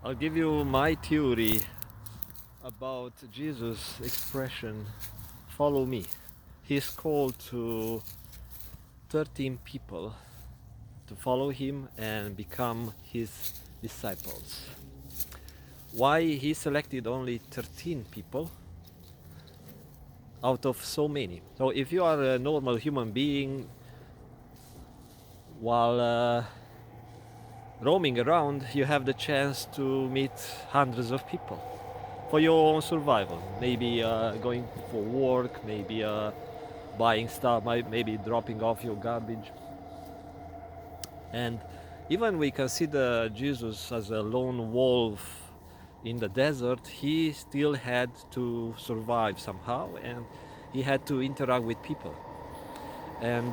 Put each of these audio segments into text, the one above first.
I'll give you my theory about Jesus' expression, follow me. He's called to 13 people to follow him and become his disciples. Why he selected only 13 people out of so many? So if you are a normal human being, while roaming around, you have the chance to meet hundreds of people for your own survival. Maybe going for work, maybe buying stuff, maybe dropping off your garbage. And even we consider Jesus as a lone wolf in the desert, he still had to survive somehow, and he had to interact with people. And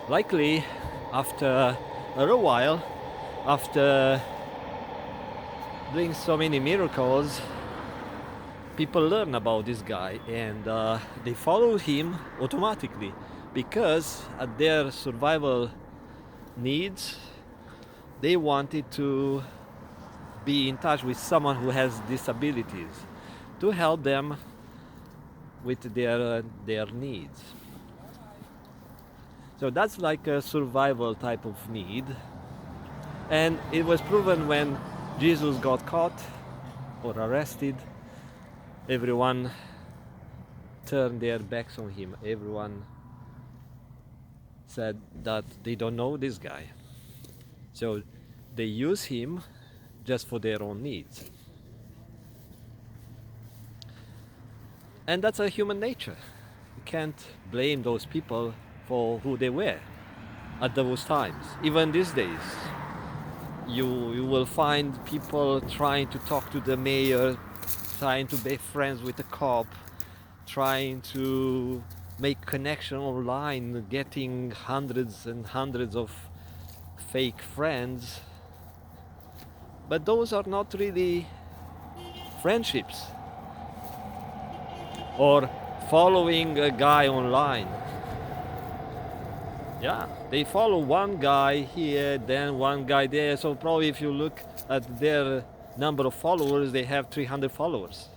likely, after a while, after doing so many miracles, people learn about this guy and they follow him automatically because at their survival needs, they wanted to be in touch with someone who has disabilities to help them with their needs. So that's like a survival type of need. And it was proven when Jesus got caught or arrested, everyone turned their backs on him. Everyone said that they don't know this guy. So they use him just for their own needs. And that's a human nature. You can't blame those people for who they were at those times. Even these days, you will find people trying to talk to the mayor, trying to be friends with the cop, trying to make connection online, getting hundreds and hundreds of fake friends. But those are not really friendships. Or following a guy online. Yeah, they follow one guy here, then one guy there. So probably if you look at their number of followers, they have 300 followers.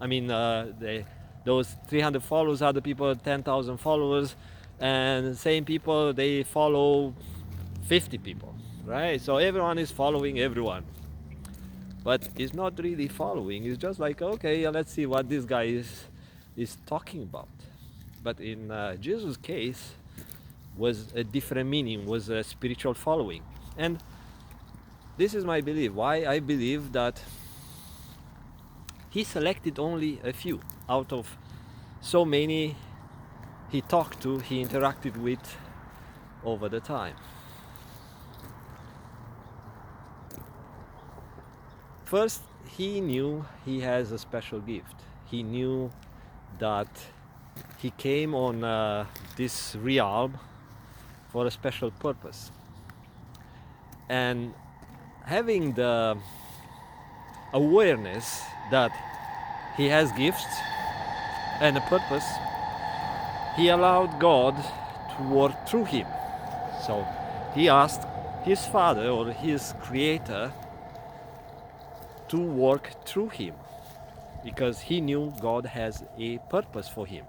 I mean, those 300 followers are the people 10,000 followers, and same people, they follow 50 people, right? So everyone is following everyone. But it's not really following. It's just like, okay, let's see what this guy is talking about. But in Jesus' case, was a different meaning, was a spiritual following. And this is my belief. Why I believe that he selected only a few out of so many he talked to, he interacted with over the time. First, he knew he has a special gift. He knew that he came on this realm for a special purpose. And having the awareness that he has gifts and a purpose, he allowed God to work through him. So he asked his Father or his Creator to work through him because he knew God has a purpose for him.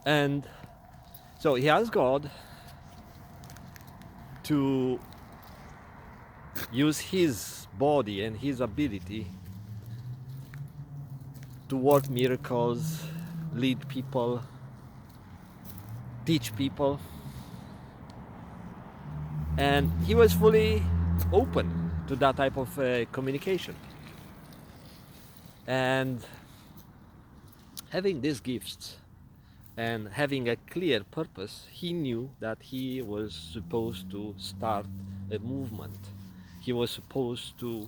And so he asked God to use his body and his ability to work miracles, lead people, teach people. And he was fully open to that type of communication. And having these gifts and having a clear purpose, he knew that he was supposed to start a movement. He was supposed to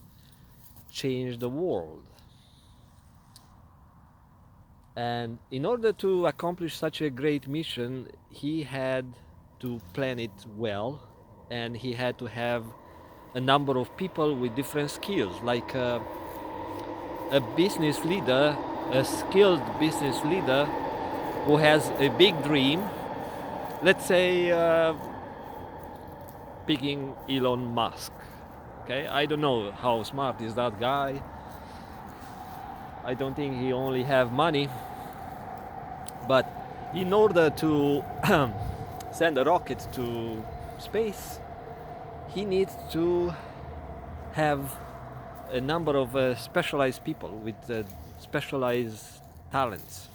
change the world. And in order to accomplish such a great mission, he had to plan it well, and he had to have a number of people with different skills, like a business leader, a skilled business leader who has a big dream. Let's say picking Elon Musk. Okay, I don't know how smart is that guy. I don't think he only have money, but in order to send a rocket to space, he needs to have a number of specialized people with specialized talents.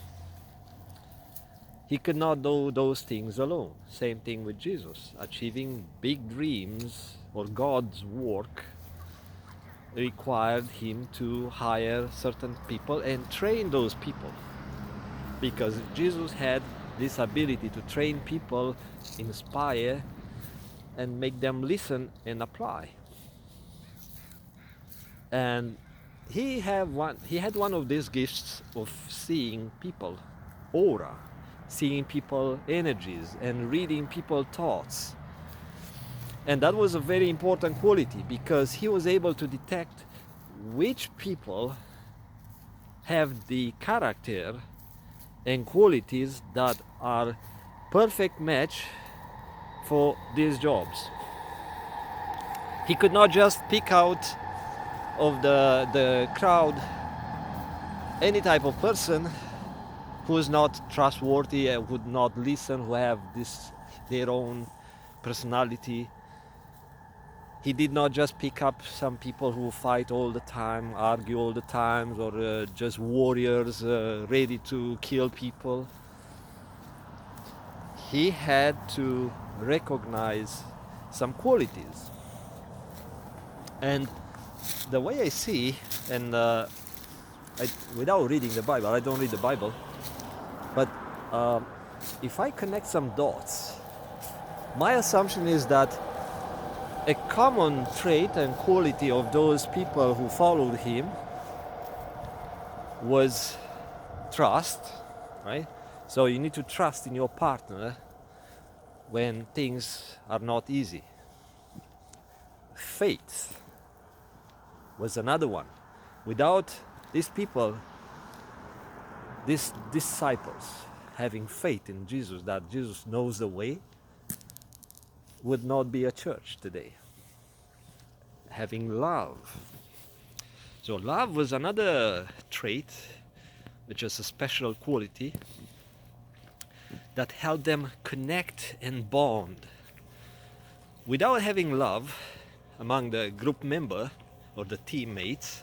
He could not do those things alone. Same thing with Jesus. Achieving big dreams or God's work required him to hire certain people and train those people, because Jesus had this ability to train people, inspire, and make them listen and apply. And he had one of these gifts of seeing people aura, seeing people energies, and reading people thoughts. And that was a very important quality, because he was able to detect which people have the character and qualities that are perfect match for these jobs. He could not just pick out of the crowd any type of person who is not trustworthy and would not listen, who have their own personality. He did not just pick up some people who fight all the time, argue all the time, or just warriors ready to kill people. He had to recognize some qualities. And the way I see, and without reading the Bible, I don't read the Bible, but if I connect some dots, my assumption is that a common trait and quality of those people who followed him was trust, right? So you need to trust in your partner when things are not easy. Faith was another one. Without these people, these disciples having faith in Jesus, that Jesus knows the way, would not be a church today. Having love. So love was another trait, which is a special quality that helped them connect and bond. Without having love among the group member or the teammates,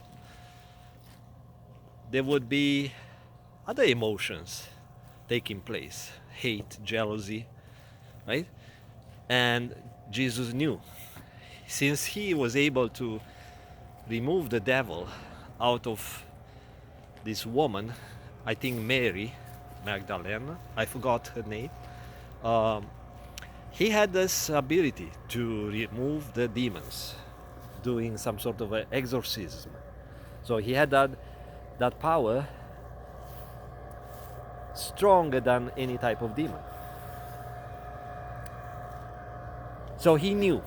there would be other emotions taking place, hate, jealousy, right? And Jesus knew, since he was able to remove the devil out of this woman, I think Mary Magdalene, I forgot her name, he had this ability to remove the demons, doing some sort of an exorcism. So he had that power, stronger than any type of demon. So he knew,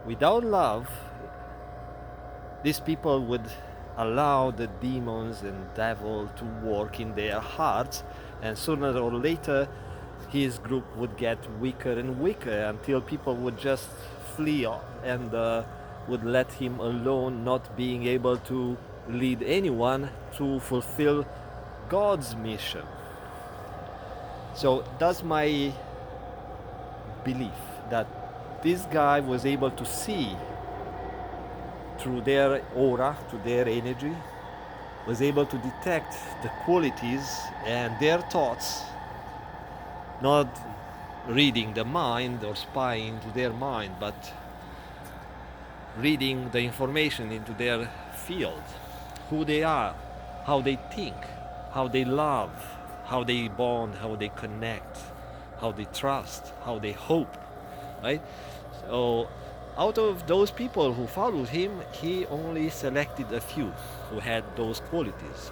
without love, these people would allow the demons and devil to work in their hearts, and sooner or later his group would get weaker and weaker until people would just flee and would let him alone, not being able to lead anyone to fulfill God's mission. So that's my belief, that this guy was able to see through their aura, to their energy, was able to detect the qualities and their thoughts, not reading the mind or spying into their mind, but reading the information into their field, who they are, how they think, how they love, how they bond, how they connect, how they trust, how they hope, right? So out of those people who followed him, he only selected a few who had those qualities.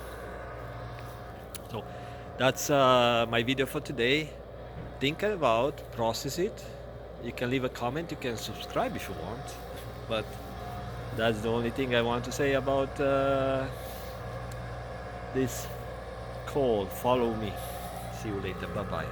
So that's my video for today. Think about, process it. You can leave a comment, you can subscribe if you want, but that's the only thing I want to say about this call. Follow me. See you later. Bye bye.